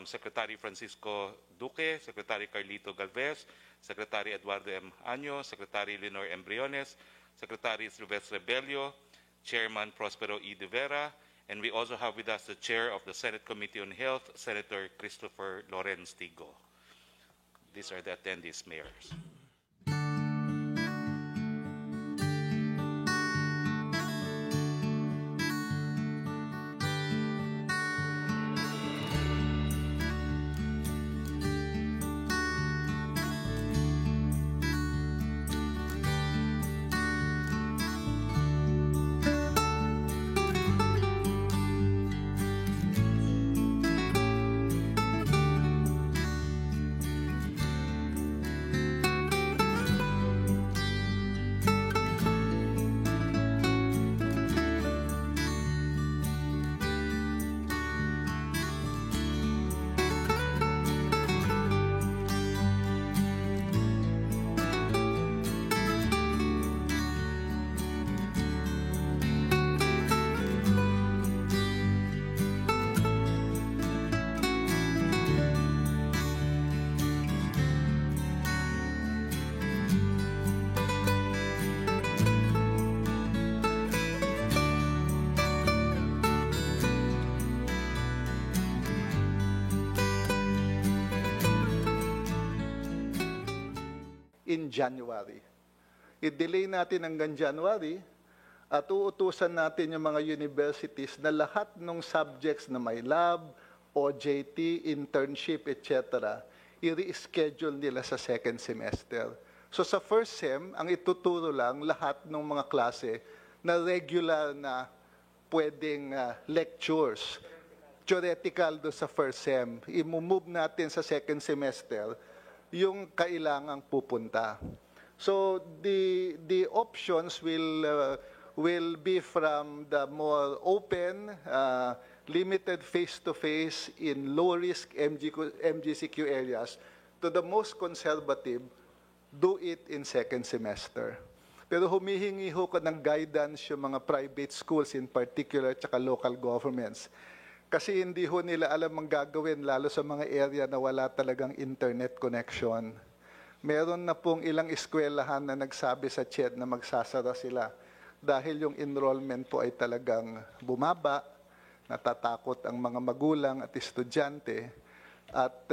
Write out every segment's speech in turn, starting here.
Secretary Francisco Duque, Secretary Carlito Galvez, Secretary Eduardo M. Año, Secretary Leonor M. Briones, Secretary Silvestre Bello, Chairman Prospero E. De Vera, and we also have with us the Chair of the Senate Committee on Health, Senator Christopher Lorenz Tigo. These are the attendees, mayors. In January. I-delay natin hanggang January at uutusan natin yung mga universities na lahat ng subjects na may lab, OJT, internship, etc., i-reschedule nila sa second semester. So sa first sem, ang ituturo lang lahat ng mga klase na regular na pwedeng lectures, theoretical do sa first sem. I-move natin sa second semester yung kailangang pupunta. So the options will be from the more open, limited face-to-face in low-risk MGCQ areas to the most conservative, do it in second semester. Pero humihingi ho ko ng guidance yung mga private schools in particular tsaka local governments. Kasi hindi ho nila alam ang gagawin, lalo sa mga area na wala talagang internet connection. Meron na pong ilang eskwelahan na nagsabi sa CHED na magsasara sila dahil yung enrollment po ay talagang bumaba, natatakot ang mga magulang at estudyante, at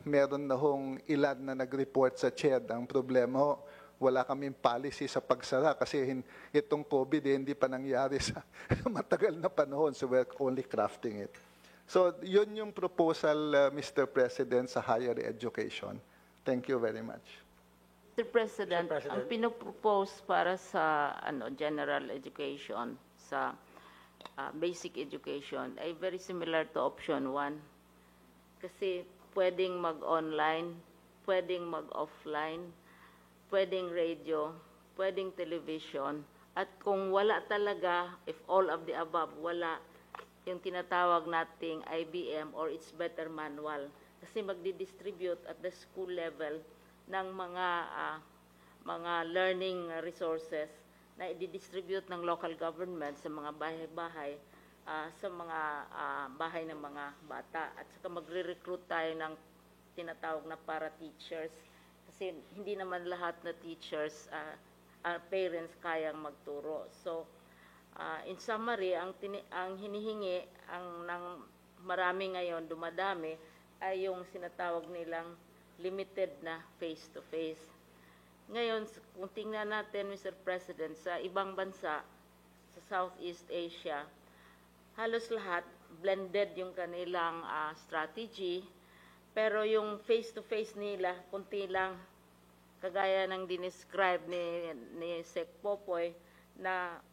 meron na hong ilan na nag-report sa CHED. Ang problema ho, wala kaming policy sa pagsara kasi itong COVID hindi pa nangyari sa matagal na panahon, so we're only crafting it. So yun yung proposal, Mr. President, sa higher education. Thank you very much. Mr. President, ang pinopropose para sa general education, sa basic education, ay very similar to option 1. Kasi pwedeng mag-online, pwedeng mag-offline, pwedeng radio, pwedeng television, at kung wala talaga, if all of the above, wala yung tinatawag nating IBM or It's Better Manual. Kasi magdi-distribute at the school level ng mga learning resources na i-distribute ng local government sa mga bahay-bahay, sa mga bahay ng mga bata. At saka magre-recruit tayo ng tinatawag na para-teachers. Kasi hindi naman lahat na teachers, parents kayang magturo. So, in summary, ang hinihingi ng marami ngayon, dumadami, ay yung sinatawag nilang limited na face-to-face. Ngayon, kung tingnan natin, Mr. President, sa ibang bansa, sa Southeast Asia, halos lahat, blended yung kanilang strategy, pero yung face-to-face nila, kunti lang, kagaya ng dinescribe ni Sec Popoy, na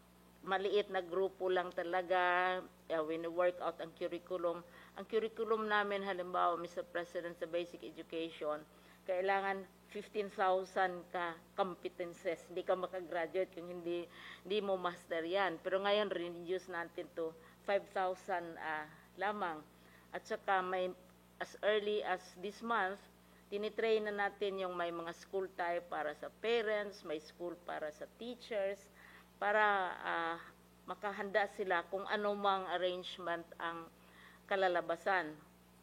maliit na grupo lang talaga, wini-work out ang curriculum. Ang curriculum namin, halimbawa, Mr. President, sa basic education, kailangan 15,000 ka competences. Hindi ka makagraduate kung hindi mo master yan. Pero ngayon, reduce natin to 5,000 lamang. At saka may as early as this month, tinitrain na natin yung may mga school type para sa parents, may school para sa teachers, para makahanda sila kung ano mang arrangement ang kalalabasan.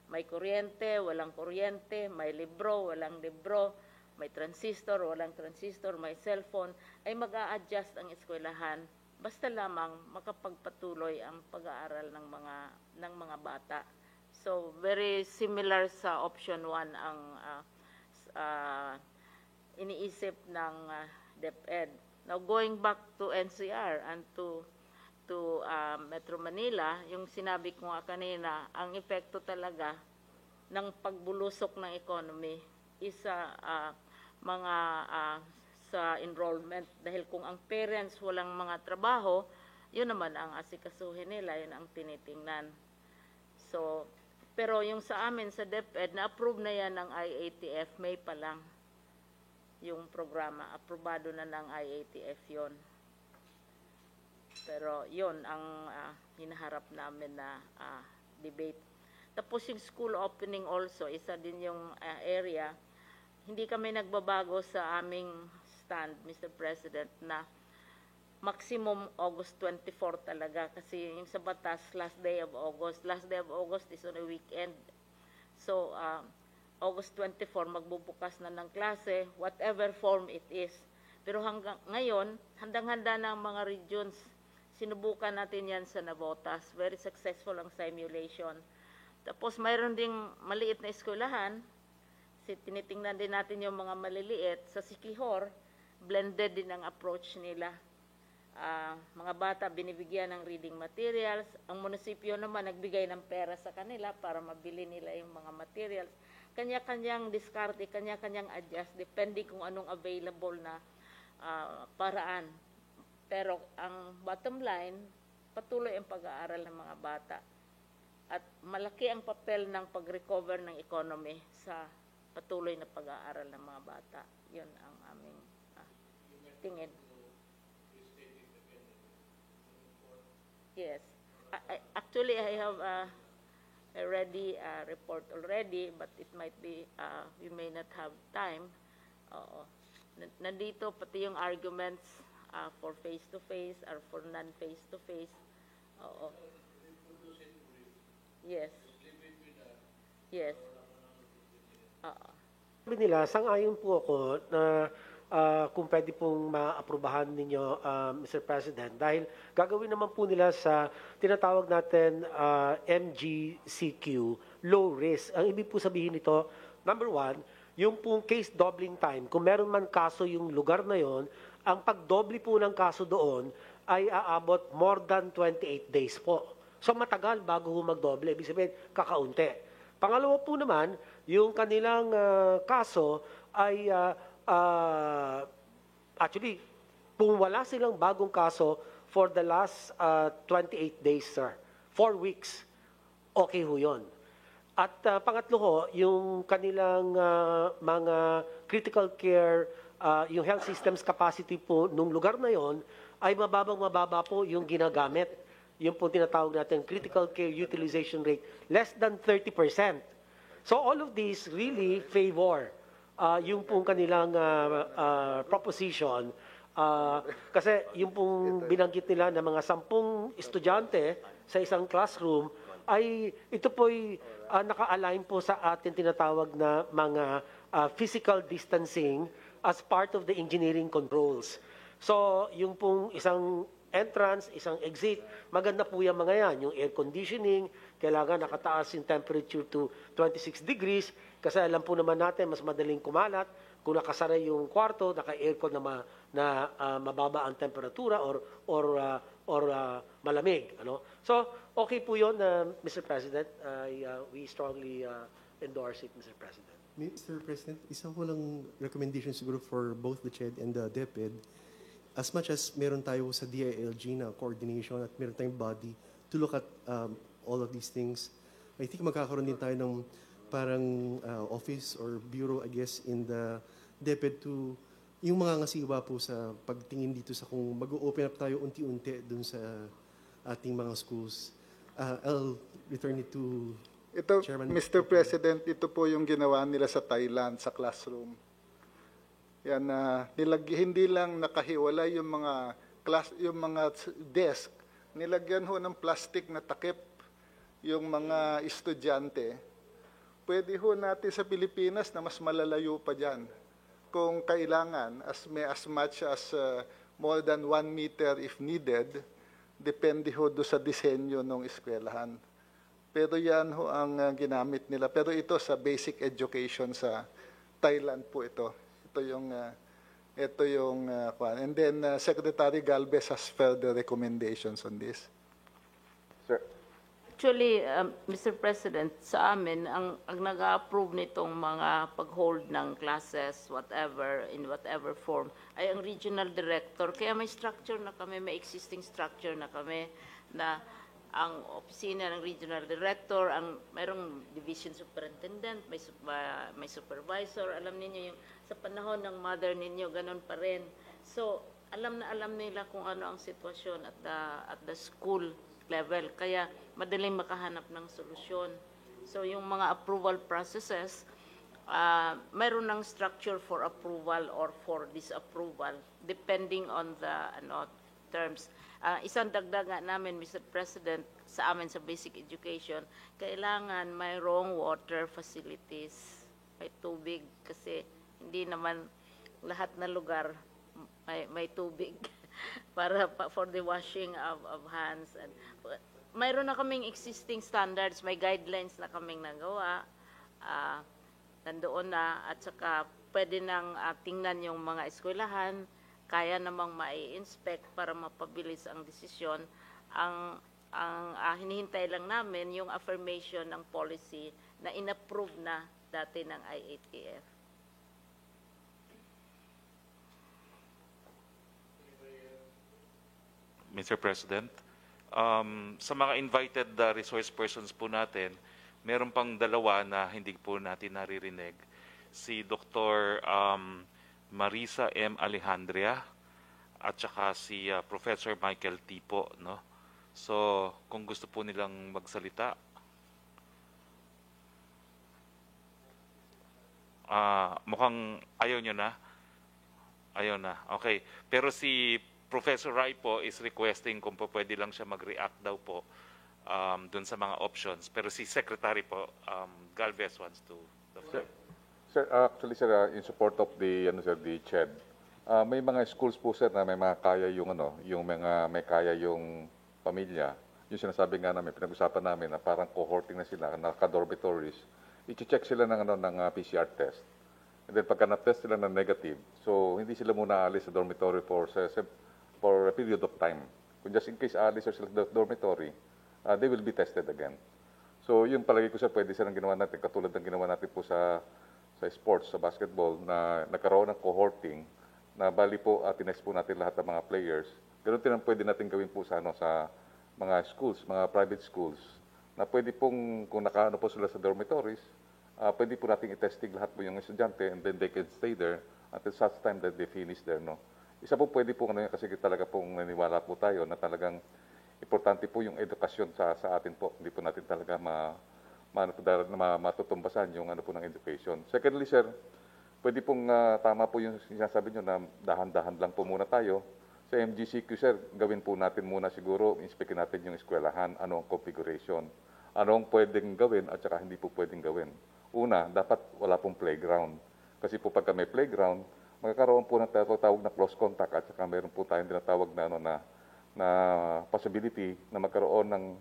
may kuryente, walang kuryente, may libro, walang libro, may transistor, walang transistor, may cellphone, ay mag-a-adjust ang eskwelahan basta lamang makapagpatuloy ang pag-aaral ng mga bata. So very similar sa option 1 ang iniisip ng DepEd. Now going back to NCR and to Metro Manila, yung sinabi ko nga kanina, ang epekto talaga ng pagbulusok ng economy is sa enrollment. Dahil kung ang parents walang mga trabaho, yun naman ang asikasuhin nila, yun ang tinitingnan. So, pero yung sa amin sa DepEd, na-approve na yan ng IATF, May pa lang yung programa. Aprobado na ng IATF yon. Pero yon ang hinaharap namin na debate. Tapos yung school opening also, isa din yung area. Hindi kami nagbabago sa aming stand, Mr. President, na maximum August 24 talaga. Kasi yung sa batas, last day of August. Last day of August is on a weekend. So, August 24, magbubukas na ng klase, whatever form it is. Pero hanggang ngayon, handang-handa na ang mga regions. Sinubukan natin yan sa Navotas. Very successful ang simulation. Tapos mayroon ding maliit na eskwelahan. Tinitingnan din natin yung mga maliliit. Sa Siquijor, blended din ang approach nila. Mga bata binibigyan ng reading materials. Ang munisipyo naman nagbigay ng pera sa kanila para mabili nila yung mga materials. Kanya-kanyang diskarte, kanya-kanyang adjust, depende kung anong available na paraan. Pero ang bottom line, patuloy ang pag-aaral ng mga bata. At malaki ang papel ng pag-recover ng economy sa patuloy na pag-aaral ng mga bata. Yun ang aming tingin. Yes. Actually, I have a ready report already, but it might be, we may not have time. Nandito pati yung arguments for face-to-face or for non-face-to-face. Oo. Yes. Yes. Oo. Sabi nila, sang-ayon po ako na kung pwede pong maaprubahan ninyo, Mr. President, dahil gagawin naman po nila sa tinatawag natin MGCQ, low risk. Ang ibig po sabihin nito, number 1, yung pong case doubling time, kung meron man kaso yung lugar na yon, ang pagdoble po ng kaso doon ay aabot more than 28 days po. So matagal bago magdoble, ibig sabihin kakaunti. Pangalawa po naman, yung kanilang kaso ay actually, kung wala silang bagong kaso for the last 28 days, sir, 4 weeks, okay ho yun. At pangatlo ho, yung kanilang mga critical care, yung health systems capacity po nung lugar na yon ay mababa po yung ginagamit. Yung po tinatawag natin critical care utilization rate, less than 30%. So all of these really favor yung pong kanilang proposition. Kasi yung pong binanggit nila na mga 10 estudyante sa isang classroom, ay ito po'y naka-align po sa ating tinatawag na mga physical distancing as part of the engineering controls. So, yung pong isang entrance, isang exit, maganda po yung mga yan. Yung air conditioning, kailangan nakataas yung temperature to 26 degrees, kasi alam po naman natin, mas madaling kumalat kung nakasara yung kwarto, naka-aircon na mababa ang temperatura or malamig. Ano? So, okay po yun, Mr. President. We strongly endorse it, Mr. President. Mr. President, isang ko lang recommendation siguro for both the CHED and the DepEd. As much as meron tayo sa DILG na coordination at meron tayong body to look at all of these things, I think magkakaroon din tayo ng parang office or bureau, I guess, in the DepEd to yung mga ngasiwa po sa pagtingin dito sa kung mag-open up tayo unti-unti dun sa ating mga schools. I'll return it to Ito, Chairman. Mr. President, ito po yung ginawa nila sa Thailand, sa classroom. Yan, hindi lang nakahiwalay yung mga desk, nilagyan ho ng plastic na takip yung mga estudyante pwede ho natin sa Pilipinas na mas malalayo pa dyan. Kung kailangan, as much as more than 1 meter if needed, depende ho do sa disenyo ng eskwelahan. Pero yan ho ang ginamit nila. Pero ito sa basic education sa Thailand po ito. Ito yung kwan. And then Secretary Galvez has further recommendations on this. Sir, Actually, Mr. President, sa amin, ang nag-approve nitong mga pag-hold ng classes, whatever, in whatever form, ay ang regional director. Kaya may structure na kami, may existing structure na kami, na ang opisina ng regional director, mayroong division superintendent, may supervisor. Alam niyo yung sa panahon ng mother ninyo, ganun pa rin. So, alam nila kung ano ang sitwasyon at the school level. Kaya madaling makahanap ng solusyon. So yung mga approval processes, mayroon ng structure for approval or for disapproval depending on the terms. Isang dagdag nga namin, Mr. President, sa amin sa basic education, kailangan mayroong water facilities, may tubig kasi hindi naman lahat na lugar may tubig. For the washing of hands. And mayroon na kaming existing standards, may guidelines na kaming nagawa, nandoon na, at saka pwede nang tingnan yung mga eskwelahan, kaya namang mai-inspect para mapabilis ang desisyon. Ang hinihintay lang namin yung affirmation ng policy na inapprove na dati ng IATF. Mr. President, sa mga invited resource persons po natin, meron pang dalawa na hindi po natin naririnig. Si Dr. Marisa M. Alejandria at saka si Professor Michael Tipo. No? So, kung gusto po nilang magsalita, mukhang ayaw nyo na. Ayaw na. Okay. Pero si Professor Rai po is requesting kung po pwede lang siya mag-react daw po dun sa mga options. Pero si Secretary po, Galvez wants to the floor. Sir, actually sir, in support of the the CHED, may mga schools po sir na may mga kaya yung yung mga may kaya yung pamilya. Yung sinasabi nga namin, pinag-usapan namin na parang cohorting na sila, naka-dormitories. I-check sila ng PCR test. And then pagka na-test sila ng negative, so hindi sila muna alis sa dormitory for a period of time. Kung just in case alis sila sa dormitory, they will be tested again. So yun palagi ko sir, pwede silang ginawa natin, katulad ng ginawa natin po sa sports, sa basketball, na nagkaroon ng cohorting, na bali po, tinest po natin lahat ng mga players. Ganun din ang pwede natin gawin po sa mga schools, mga private schools, na pwede pong, kung nakaano po sila sa dormitories, pwede po natin i-testing lahat po yung estudyante, and then they can stay there until such time that they finish there, no? Isa po pwede po kasi talaga pong naniwala po tayo na talagang importante po yung edukasyon sa atin po. Hindi po natin talaga matutumbasan yung po ng education. Secondly, sir, pwede pong tama po yung sinasabi nyo na dahan-dahan lang po muna tayo. Sa MGCQ, sir, gawin po natin muna siguro, inspekin natin yung eskwelahan, ano ang configuration, ano ang pwedeng gawin at saka hindi po pwedeng gawin. Una, dapat wala pong playground. Kasi po pagka may playground, magkakaroon po ng tawag na close contact at saka meron po tayong tinatawag na possibility na magkaroon ng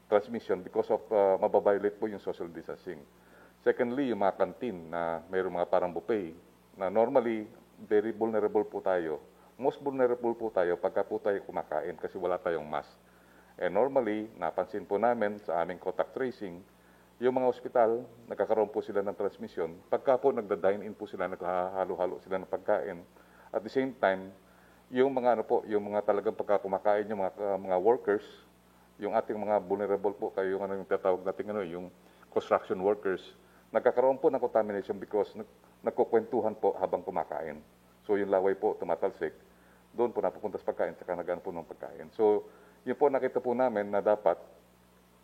transmission because of mababiolate po yung social distancing. Secondly, yung mga canteen na mayroong mga parang buffet na normally very vulnerable po tayo. Most vulnerable po tayo pagka po tayo kumakain kasi wala tayong mask. And normally, napansin po namin sa aming contact tracing, yung mga ospital, nagkakaroon po sila ng transmission. Pagka po nagda-dine-in po sila, naghahalo-halo sila ng pagkain. At the same time, yung mga yung mga talagang pagkakumakain yung mga workers, yung ating mga vulnerable po, kayo yung tatawag natin yung construction workers, nagkakaroon po ng contamination because nagkukwentuhan po habang kumakain. So yung laway po tumatalsik, doon po napupunta sa pagkain, saka nagano po ng pagkain. So yun po nakita po namin na dapat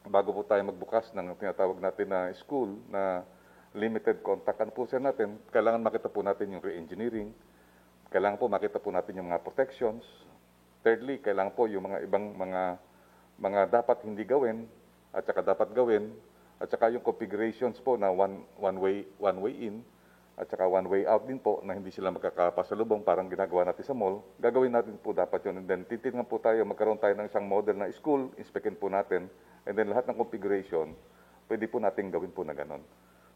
bago po tayo magbukas ng tinatawag natin na school na limited contact, po sir natin, kailangan makita po natin yung re-engineering, kailangan po makita po natin yung mga protections. Thirdly, kailangan po yung mga ibang mga dapat hindi gawin at saka dapat gawin At saka yung configurations po na one way in, at saka one way out din po na hindi sila magkakapasalubong parang ginagawa natin sa mall, gagawin natin po dapat yun. And then titignan po tayo, magkaroon tayo ng isang model na school, inspectin po natin, and then lahat ng configuration, pwede po natin gawin po na ganon.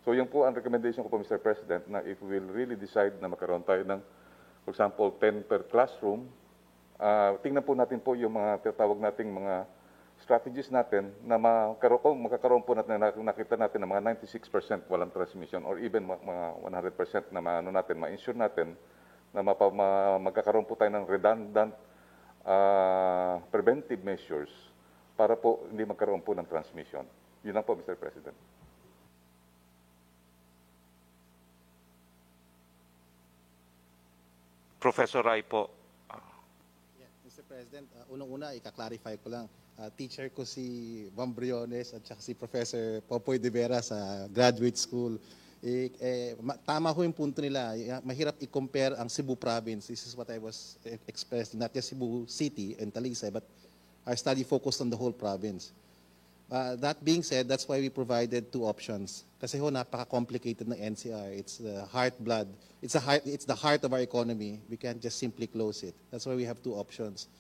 So yun po ang recommendation ko po, Mr. President, na if we will really decide na magkaroon tayo ng, for example, 10 per classroom, tingnan po natin po yung mga tinatawag nating mga strategies natin na magkakaroon po natin, nakita natin na mga 96% walang transmission or even mga 100% na ma-ensure natin na magkakaroon po tayo ng redundant preventive measures para po hindi magkaroon po ng transmission. Yun lang po, Mr. President. Professor Rai po. Mr. President, unang-una, ika-clarify ko lang. Teacher ko si Juan Briones at saka si Professor Popoy de Vera sa graduate school. Tama ho yung punto nila. Mahirap i-compare ang Cebu province. This is what I was expressing. Not just Cebu City and Talisay, but our study focused on the whole province. That being said, that's why we provided two options. Kasi ho, napaka-complicated ng NCR. It's the heart-blood. It's the heart of our economy. We can't just simply close it. That's why we have two options.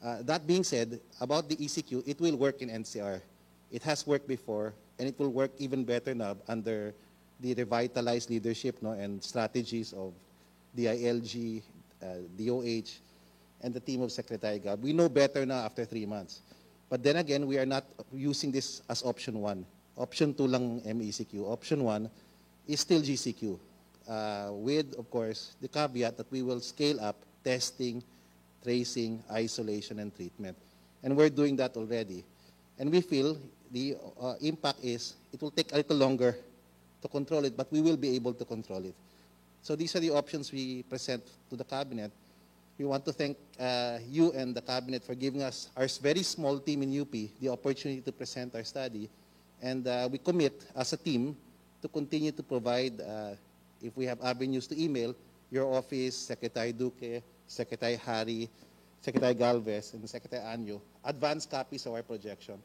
That being said, about the ECQ, it will work in NCR. It has worked before, and it will work even better now under the revitalized leadership and strategies of DILG, DOH, and the team of Secretary Gab. We know better now after 3 months. But then again, we are not using this as option 1. Option 2 lang MECQ. Option 1 is still GCQ, with, of course, the caveat that we will scale up testing, tracing, isolation, and treatment. And we're doing that already. And we feel the impact is it will take a little longer to control it, but we will be able to control it. So these are the options we present to the Cabinet. We want to thank you and the Cabinet for giving us, our very small team in UP, the opportunity to present our study. And we commit as a team to continue to provide, if we have avenues to email, your office, Secretary Duque, Secretary Hari, Secretary Galvez, and Secretary Anyo, advanced copies of our projection.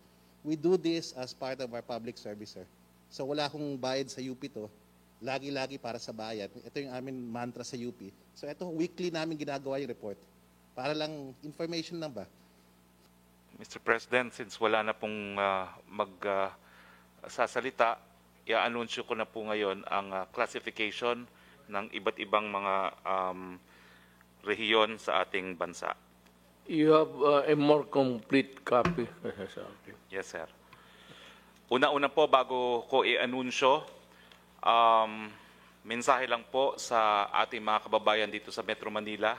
We do this as part of our public service, sir. So wala akong bayad sa UP to. Lagi-lagi para sa bayan. Ito yung amin mantra sa UP. So ito, weekly namin ginagawa yung report. Para lang information lang ba? Mr. President, since wala na pong magsasalita, i-anunsyo ko na po ngayon ang classification ng iba't ibang mga rehiyon sa ating bansa. You have a more complete copy. Yes, sir. Una-una po, bago ko i-anunsyo, mensahe lang po sa ating mga kababayan dito sa Metro Manila.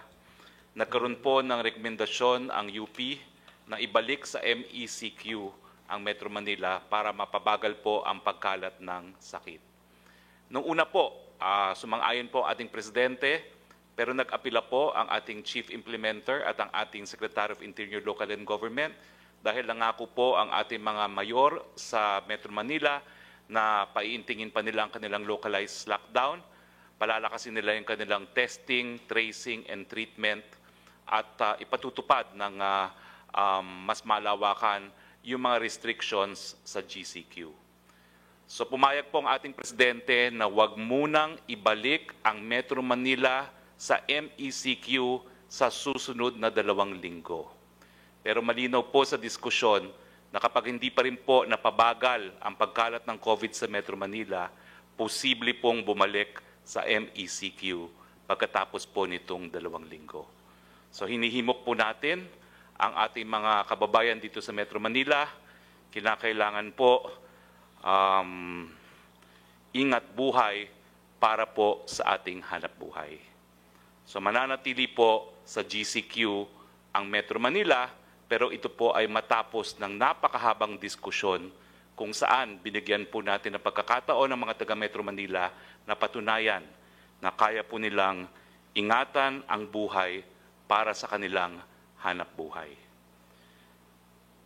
Nagkaroon po ng rekomendasyon ang UP na ibalik sa MECQ ang Metro Manila para mapabagal po ang pagkalat ng sakit. Nung una po, sumang-ayon po ating Presidente, pero nag-apila po ang ating Chief Implementer at ang ating Secretary of Interior, Local and Government dahil nangako po ang ating mga mayor sa Metro Manila na paiintingin pa nila ang kanilang localized lockdown, palalakasin nila yung kanilang testing, tracing, and treatment at ipatutupad ng mas malawakan yung mga restrictions sa GCQ. So pumayag po ang ating Presidente na huwag munang ibalik ang Metro Manila sa MECQ sa susunod na 2 linggo. Pero malinaw po sa diskusyon na kapag hindi pa rin po napabagal ang pagkalat ng COVID sa Metro Manila, posible pong bumalik sa MECQ pagkatapos po nitong 2 linggo. So hinihimok po natin ang ating mga kababayan dito sa Metro Manila, kinakailangan po ingat buhay para po sa ating hanap buhay. So mananatili po sa GCQ ang Metro Manila, pero ito po ay matapos ng napakahabang diskusyon kung saan binigyan po natin ng pagkakataon ng mga taga Metro Manila na patunayan na kaya po nilang ingatan ang buhay para sa kanilang hanap buhay.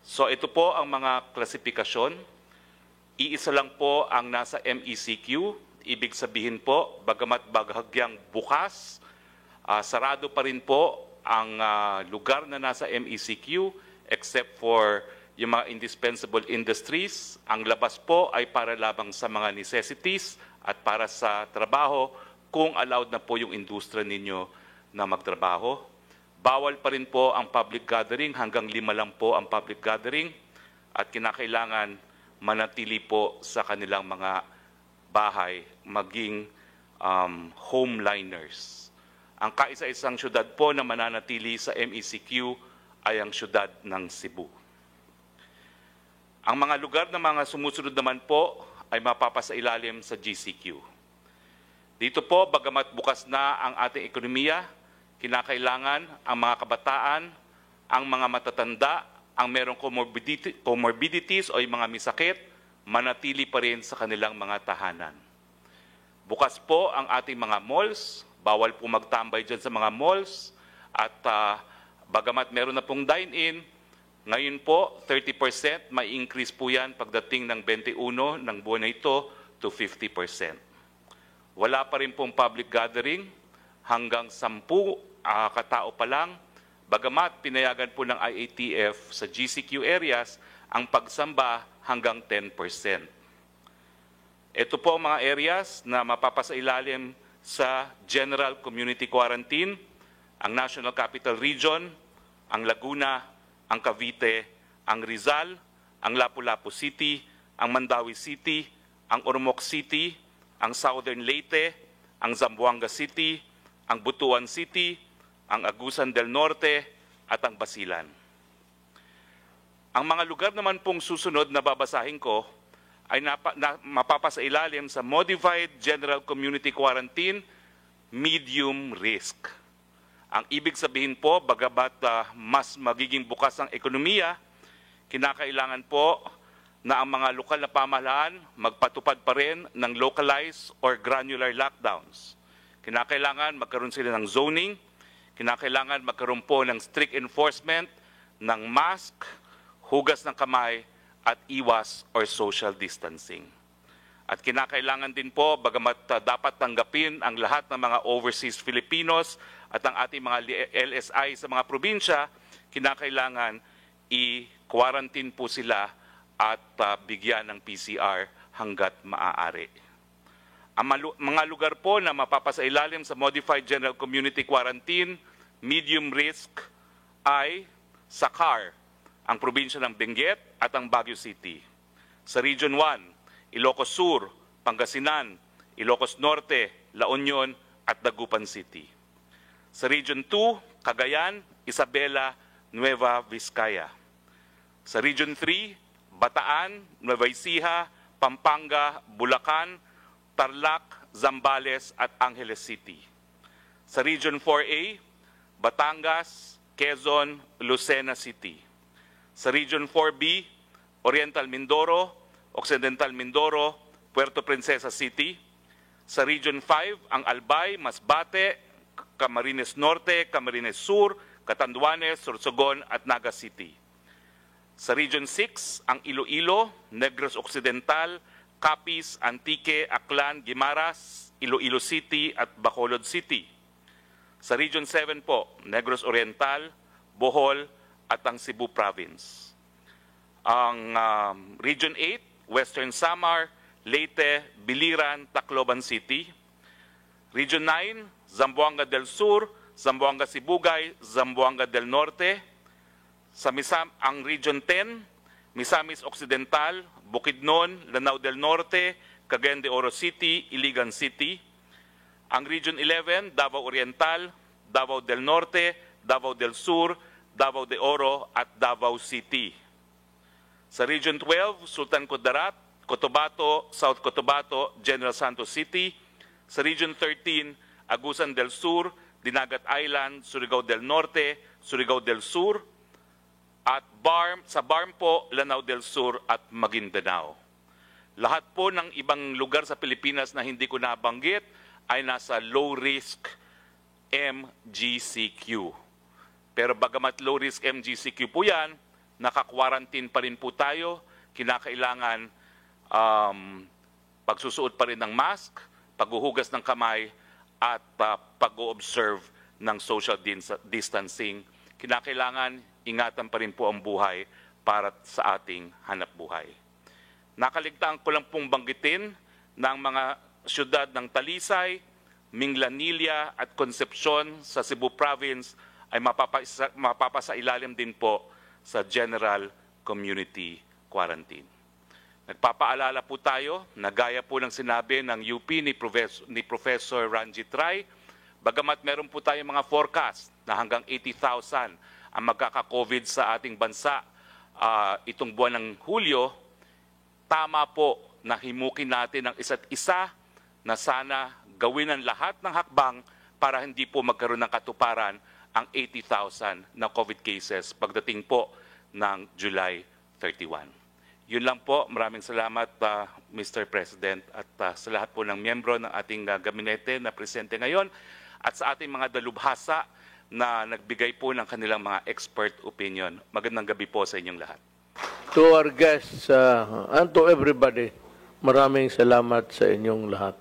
So ito po ang mga klasifikasyon. Iisa lang po ang nasa MECQ. Ibig sabihin po, bagamat bahagyang bukas, sarado pa rin po ang lugar na nasa MECQ except for yung mga indispensable industries. Ang labas po ay para lamang sa mga necessities at para sa trabaho kung allowed na po yung industriya ninyo na magtrabaho. Bawal pa rin po ang public gathering, hanggang 5 lang po ang public gathering at kinakailangan manatili po sa kanilang mga bahay, maging homeliners. Ang kaisa-isang syudad po na mananatili sa MECQ ay ang syudad ng Cebu. Ang mga lugar na mga sumusunod naman po ay mapapasailalim sa GCQ. Dito po, bagamat bukas na ang ating ekonomiya, kinakailangan ang mga kabataan, ang mga matatanda, ang merong comorbidities o yung mga misakit, manatili pa rin sa kanilang mga tahanan. Bukas po ang ating mga malls, bawal po magtambay dyan sa mga malls, at bagamat meron na pong dine-in, ngayon po 30%, may increase po yan pagdating ng 21 ng buwan na ito to 50%. Wala pa rin pong public gathering, hanggang 10 katao pa lang, bagamat pinayagan po ng IATF sa GCQ areas ang pagsamba hanggang 10%. Ito po ang mga areas na mapapasailalim sa General Community Quarantine, ang National Capital Region, ang Laguna, ang Cavite, ang Rizal, ang Lapu-Lapu City, ang Mandawi City, ang Ormoc City, ang Southern Leyte, ang Zamboanga City, ang Butuan City, ang Agusan del Norte, at ang Basilan. Ang mga lugar naman pong susunod na babasahin ko ay mapapasailalim sa Modified General Community Quarantine, medium risk. Ang ibig sabihin po, bagamat mas magiging bukas ang ekonomiya, kinakailangan po na ang mga lokal na pamahalaan magpatupad pa rin ng localized or granular lockdowns. Kinakailangan magkaroon sila ng zoning, kinakailangan magkaroon po ng strict enforcement ng mask, hugas ng kamay, at iwas or social distancing. At kinakailangan din po, bagamat dapat tanggapin ang lahat ng mga overseas Filipinos at ang ating mga LSI sa mga probinsya, kinakailangan i-quarantine po sila at bigyan ng PCR hanggat maaari. Ang mga lugar po na mapapasailalim sa Modified General Community Quarantine, medium risk, ay Sakar, ang probinsya ng Benguet at ang Baguio City. Sa Region 1, Ilocos Sur, Pangasinan, Ilocos Norte, La Union at Dagupan City. Sa Region 2, Cagayan, Isabela, Nueva Vizcaya. Sa Region 3, Bataan, Nueva Ecija, Pampanga, Bulacan, Tarlac, Zambales at Angeles City. Sa Region 4A, Batangas, Quezon, Lucena City. Sa Region 4B, Oriental Mindoro, Occidental Mindoro, Puerto Princesa City. Sa Region 5, ang Albay, Masbate, Camarines Norte, Camarines Sur, Catanduanes, Sorsogon at Naga City. Sa Region 6, ang Iloilo, Negros Occidental, Capiz, Antique, Aklan, Guimaras, Iloilo City at Bacolod City. Sa Region 7 po, Negros Oriental, Bohol at ang Cebu Province. Ang Region 8, Western Samar, Leyte, Biliran, Tacloban City. Region 9, Zamboanga del Sur, Zamboanga Sibugay, Zamboanga del Norte. Sa ang Region 10, Misamis Occidental, Bukidnon, Lanao del Norte, Cagayan de Oro City, Iligan City. Ang Region 11, Davao Oriental, Davao del Norte, Davao del Sur, Davao de Oro at Davao City. Sa Region 12, Sultan Kudarat, Cotabato, South Cotabato, General Santos City. Sa Region 13, Agusan del Sur, Dinagat Island, Surigao del Norte, Surigao del Sur. At sa BARM po, Lanao del Sur at Maguindanao. Lahat po ng ibang lugar sa Pilipinas na hindi ko nabanggit ay nasa low-risk MGCQ. Pero bagamat low-risk MGCQ po yan, naka-quarantine pa rin po tayo, kinakailangan pagsusuot pa rin ng mask, paghuhugas ng kamay, at pag-o-observe ng social distancing. Kinakailangan ingatan pa rin po ang buhay para sa ating hanapbuhay. Nakaligtaan ko lang pong banggitin ng mga syudad ng Talisay, Minglanilla at Concepcion sa Cebu Province ay mapapasailalim din po sa General Community Quarantine. Nagpapaalala po tayo na gaya po ng sinabi ng UP ni Professor Ranjit Rai, bagamat meron po tayong mga forecast na hanggang 80,000 ang magkaka-COVID sa ating bansa itong buwan ng Hulyo, tama po na himukin natin ang isa't isa na sana gawin ang lahat ng hakbang para hindi po magkaroon ng katuparan ang 80,000 na COVID cases pagdating po ng July 31. Yun lang po. Maraming salamat, Mr. President, at sa lahat po ng miyembro ng ating gabinete na presente ngayon at sa ating mga dalubhasa na nagbigay po ng kanilang mga expert opinion. Magandang gabi po sa inyong lahat. To our guests and to everybody, maraming salamat sa inyong lahat.